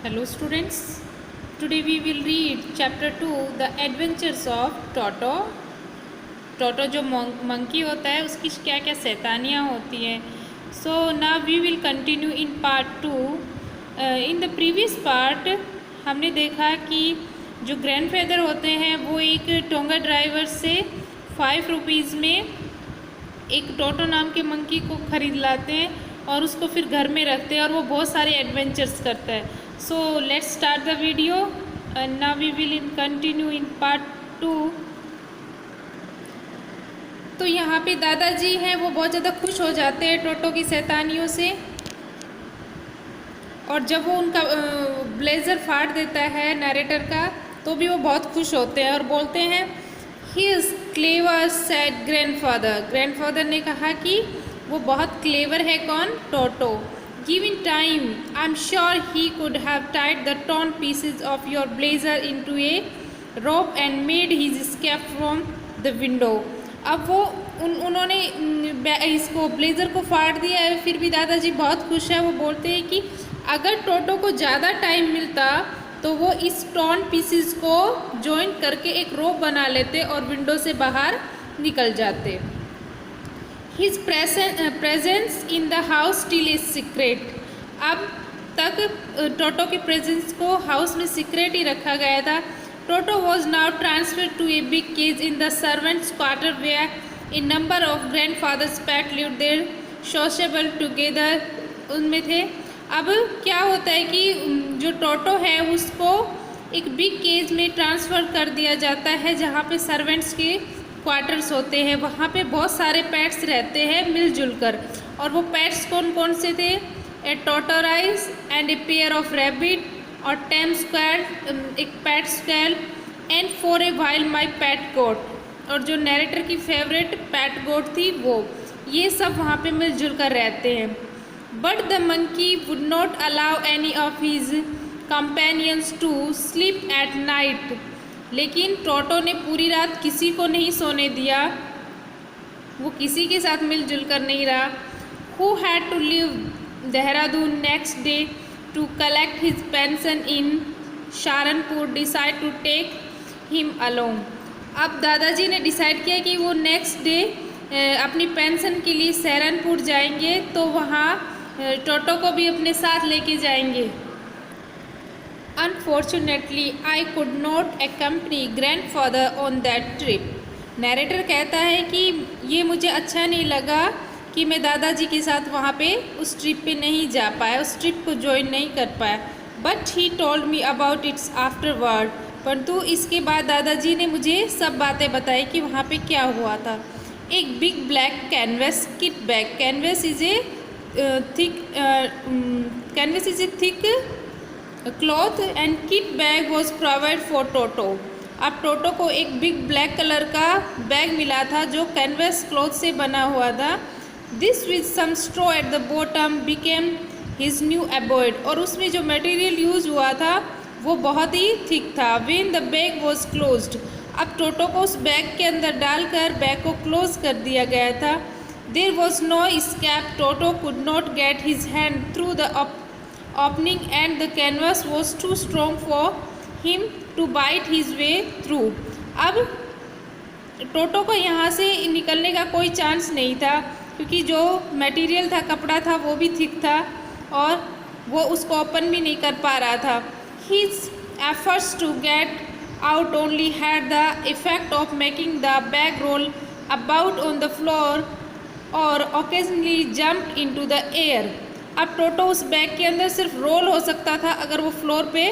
Hello students, today we will read chapter 2 The Adventures of Toto. टोटो जो monkey होता है उसकी क्या क्या शैतानियाँ होती हैं. So now we will continue in part 2. In the previous part हमने देखा कि जो ग्रैंडफादर होते हैं वो एक टोंगा ड्राइवर से 5 रुपीज़ में एक टोटो नाम के मंकी को खरीद लाते हैं और उसको फिर घर में रखते हैं और वो बहुत सारे एडवेंचर्स करता है. So let's start the video and now we will continue in part 2. तो यहाँ पे दादाजी हैं वो बहुत ज़्यादा खुश हो जाते हैं टोटो की शैतानियों से, और जब वो उनका ब्लेज़र फाड़ देता है नरेटर का तो भी वो बहुत खुश होते हैं और बोलते हैं he is clever said grandfather. Grandfather ने कहा कि वो बहुत क्लेवर है. कौन? Toto. Given time I am sure he could have tied the torn pieces of your blazer into a rope and made his escape from the window. अब वो उन्होंने इसको ब्लेज़र को फाड़ दिया है, फिर भी दादाजी बहुत खुश है. वो बोलते हैं कि अगर टोटो को ज़्यादा टाइम मिलता तो वो इस टॉर्न पीसेस को जॉइन करके एक रोप बना लेते और विंडो से बाहर निकल जाते. His presence in the house still is secret. अब तक टोटो के प्रेजेंस को हाउस में सीक्रेट ही रखा गया था. Toto was now transfer to a big cage in the servants quarter where a number of grandfather's pet live there sociable together. उनमें थे. अब क्या होता है कि जो टोटो है उसको एक बिग केज में ट्रांसफ़र कर दिया जाता है जहाँ पे सर्वेंट्स के क्वार्टर्स होते हैं. वहाँ पे बहुत सारे पेट्स रहते हैं मिलजुल कर. और वो पेट्स कौन कौन से थे? A tortoise and a pair of rabbit और टेम स्क्वायर, एक pet squirrel and for a while my pet goat. और जो नरेटर की फेवरेट पैट गोट थी वो, ये सब वहाँ पे मिलजुल कर रहते हैं. But the monkey would not allow any of his companions to sleep at night. लेकिन टोटो ने पूरी रात किसी को नहीं सोने दिया. वो किसी के साथ मिलजुल कर नहीं रहा. Who had to leave Dehradun next day to collect his pension in Saharanpur decide to take him along. अब दादाजी ने डिसाइड किया कि वो नेक्स्ट डे अपनी पेंशन के लिए सहारनपुर जाएंगे, तो वहाँ टोटो को भी अपने साथ लेके जाएंगे. Unfortunately I could not accompany grandfather on that trip. Narrator कहता है कि ये मुझे अच्छा नहीं लगा कि मैं दादाजी के साथ वहाँ पे उस ट्रिप पे नहीं जा पाया, उस ट्रिप को ज्वाइन नहीं कर पाया. But he told me about it's afterward. परंतु इसके बाद दादाजी ने मुझे सब बातें बताई कि वहाँ पे क्या हुआ था. एक big black canvas kit bag. Canvas is a thick cloth and kit bag was provided for Toto. अब टोटो को एक बिग ब्लैक कलर का बैग मिला था जो कैनवस क्लॉथ से बना हुआ था. This with some straw at the bottom became his new abode. और उसमें जो मटेरियल यूज हुआ था वो बहुत ही थिक था. When the bag was closed. अब टोटो को उस बैग के अंदर डालकर बैग को क्लोज कर दिया गया था. There was no escape. Toto could not get his hand through the opening and the canvas was too strong for him to bite his way through. अब टोटो को यहाँ से निकलने का कोई चांस नहीं था क्योंकि जो मटेरियल था, कपड़ा था, वो भी थिक था और वो उसको ओपन भी नहीं कर पा रहा था. His efforts to get out only had the effect of making the bag roll about on the floor और occasionally jumped into the air. अब टोटो उस बैग के अंदर सिर्फ रोल हो सकता था अगर वो फ्लोर पे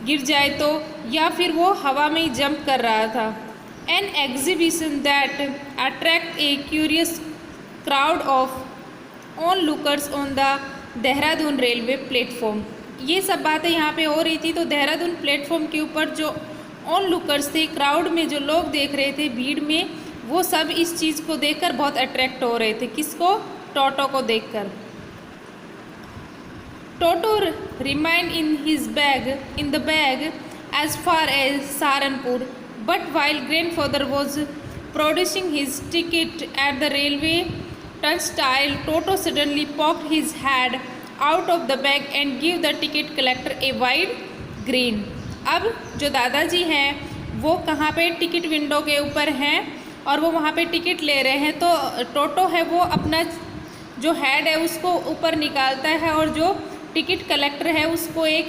गिर जाए तो, या फिर वो हवा में ही जंप कर रहा था. An exhibition that attract a curious crowd of onlookers on the Dehradun railway platform. ये सब बातें यहाँ पे हो रही थी तो देहरादून प्लेटफॉर्म के ऊपर जो ऑनलुकर्स थे, क्राउड में जो लोग देख रहे थे भीड़ में, वो सब इस चीज़ को देखकर बहुत अट्रैक्ट हो रहे थे. किसको? टोटो को देखकर. Toto remained in the bag as far as Saharanpur. But while grandfather was producing his ticket at the railway turnstile, Toto suddenly poked his head out of the bag and give the ticket collector a wide grin. अब जो दादाजी हैं वो कहाँ पे ticket window के ऊपर हैं और वो वहाँ पे टिकट ले रहे हैं, तो टोटो है वो अपना जो हेड है उसको ऊपर निकालता है और जो टिकट कलेक्टर है उसको एक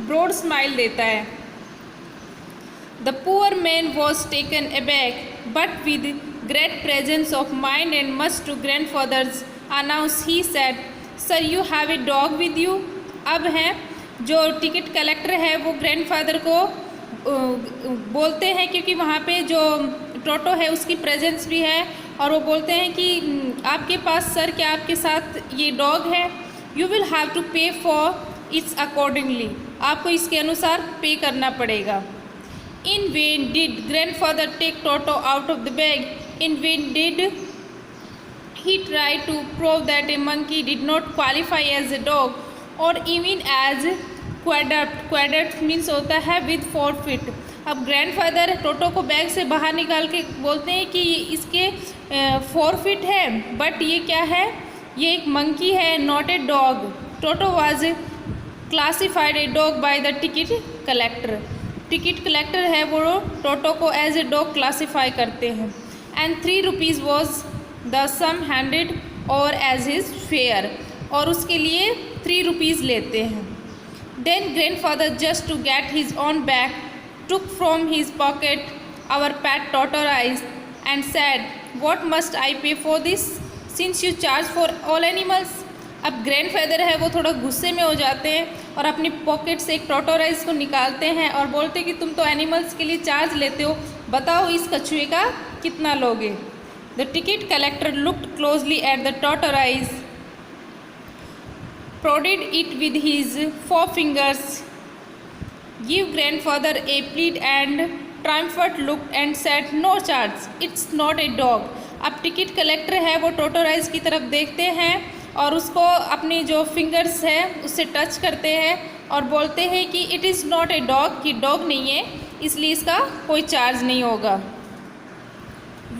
ब्रॉड स्माइल देता है. The poor man was taken aback, but with great presence of mind and much to grandfather's announce, he said, "Sir, you have a dog with you?" अब है जो टिकट कलेक्टर है वो ग्रैंडफादर को बोलते हैं, क्योंकि वहाँ पे जो टोटो है उसकी प्रेजेंस भी है, और वो बोलते हैं कि आपके पास सर क्या आपके साथ ये डॉग है? यू विल हैव टू पे फॉर इट्स अकॉर्डिंगली, आपको इसके अनुसार पे करना पड़ेगा. In vain did grandfather take Toto out of the bag. In vain did he try to prove that a monkey did not qualify as a dog or even as quadruped. Quadruped means होता है with 4 feet. अब grandfather टोटो को bag से बाहर निकाल के बोलते हैं कि इसके 4 feet है, बट ये क्या है? ये एक मंकी है, not a dog. Toto was classified a dog by the ticket collector. Ticket collector है वो टोटो को एज ए डॉग क्लासीफाई करते हैं. And 3 rupees was the sum handed और एज हिज फेयर, और उसके लिए 3 रुपीज़ लेते हैं. Then grandfather just to get his own back took from his pocket our pet tortoise and said, what must I pay for this since you charge for all animals. अब grandfather है वो थोड़ा गुस्से में हो जाते हैं और अपनी पॉकेट से एक टॉटोराइज को निकालते हैं और बोलते हैं कि तुम तो एनिमल्स के लिए चार्ज लेते हो, बताओ इस कछुए का कितना लोगे. The ticket collector looked closely at the tortoise, prodded it with his forefingers, gave grandfather a pleased and triumphant look and said, "No charge, it's not a dog." अब टिकट कलेक्टर है वो टॉटोराइज की तरफ देखते हैं और उसको अपनी जो फिंगर्स है उससे टच करते हैं और बोलते हैं कि it is not a dog, कि डॉग नहीं है, इसलिए इसका कोई चार्ज नहीं होगा.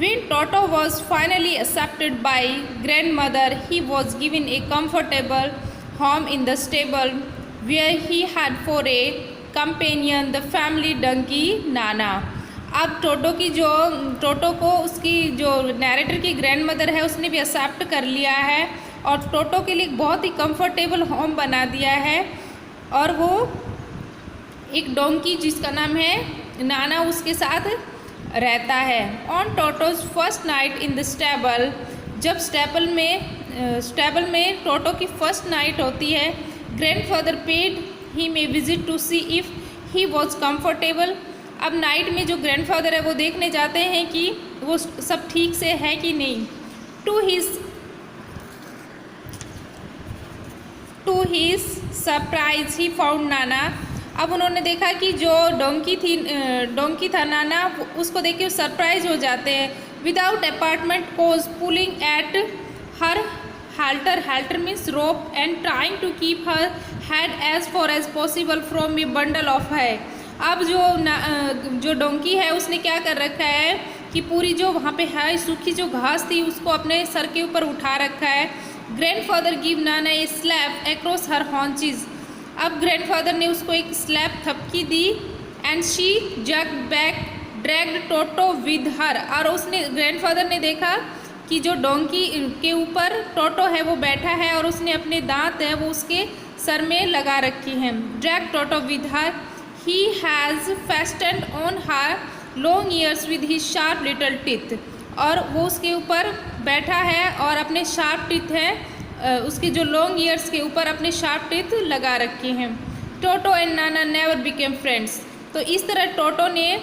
When Toto was finally accepted by grandmother, he was given a comfortable home in the stable where he had for a companion the family donkey Nana. अब Toto को उसकी जो नैरेटर की ग्रैंडमदर है उसने भी एक्सेप्ट कर लिया है और टोटो के लिए बहुत ही कंफर्टेबल होम बना दिया है, और वो एक डोंकी जिसका नाम है नाना उसके साथ रहता है. On Toto's first night in the stable, जब स्टेबल में टोटो की फर्स्ट नाइट होती है, grandfather paid him a visit to see if he was comfortable. अब नाइट में जो ग्रैंडफादर है वो देखने जाते हैं कि वो सब ठीक से है कि नहीं. To his surprise he found Nana. अब उन्होंने देखा कि जो डोंकी था नाना, उसको देख के सरप्राइज हो जाते हैं. Without apartment cause pulling at her halter means rope and trying to keep her head as far as possible from a bundle of hay. अब जो डोंकी है उसने क्या कर रखा है कि पूरी जो वहाँ पे है सूखी जो घास थी उसको अपने सर के ऊपर उठा रखा है. Grandfather give Nana a slap across her haunches. अब ग्रैंडफादर ने उसको एक स्लैप थपकी दी and she jug back dragged Toto with her. और उसने ग्रैंडफादर ने देखा कि जो डोंकी के ऊपर टोटो है वो बैठा है और उसने अपने दांत है वो उसके सर में लगा रखी हैं. Drag Toto with her, he has fastened on her long ears with his sharp little teeth. और वो उसके ऊपर बैठा है और अपने शार्प टीथ हैं उसके जो लॉन्ग ईयर्स के ऊपर अपने शार्प टीथ लगा रखे हैं. टोटो and Nana never became friends. तो इस तरह टोटो ने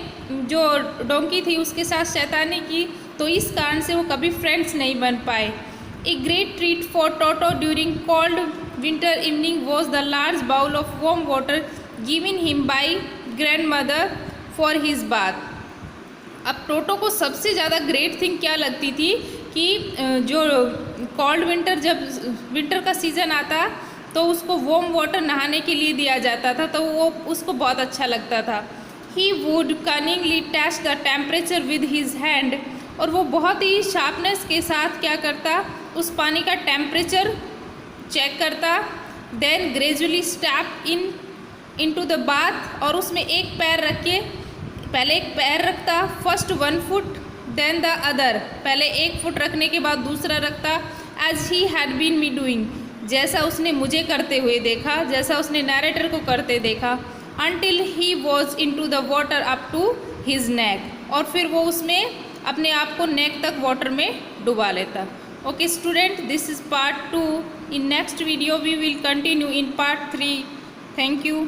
जो डोंकी थी उसके साथ शैतानी की, तो इस कारण से वो कभी फ्रेंड्स नहीं बन पाए. A great treat for Toto during cold winter evening was the large bowl of warm water given him by grandmother for his bath. अब टोटो को सबसे ज़्यादा ग्रेट थिंग क्या लगती थी कि जो कोल्ड विंटर, जब विंटर का सीज़न आता तो उसको वार्म वाटर नहाने के लिए दिया जाता था, तो वो उसको बहुत अच्छा लगता था. He would cunningly test the temperature with his hand. और वो बहुत ही शार्पनेस के साथ क्या करता, उस पानी का टेम्परेचर चेक करता. Then gradually step into the bath, और उसमें एक पैर रख के, पहले एक पैर रखता, first 1 foot then the other, पहले 1 फुट रखने के बाद दूसरा रखता, as he had been me doing, जैसा उसने मुझे करते हुए देखा, जैसा उसने नैरेटर को करते देखा, until he was in to the water up to his neck, और फिर वो उसमें अपने आप को नेक तक वाटर में डुबा लेता। Okay student, this is part 2। In next video we will continue in part 3। Thank you.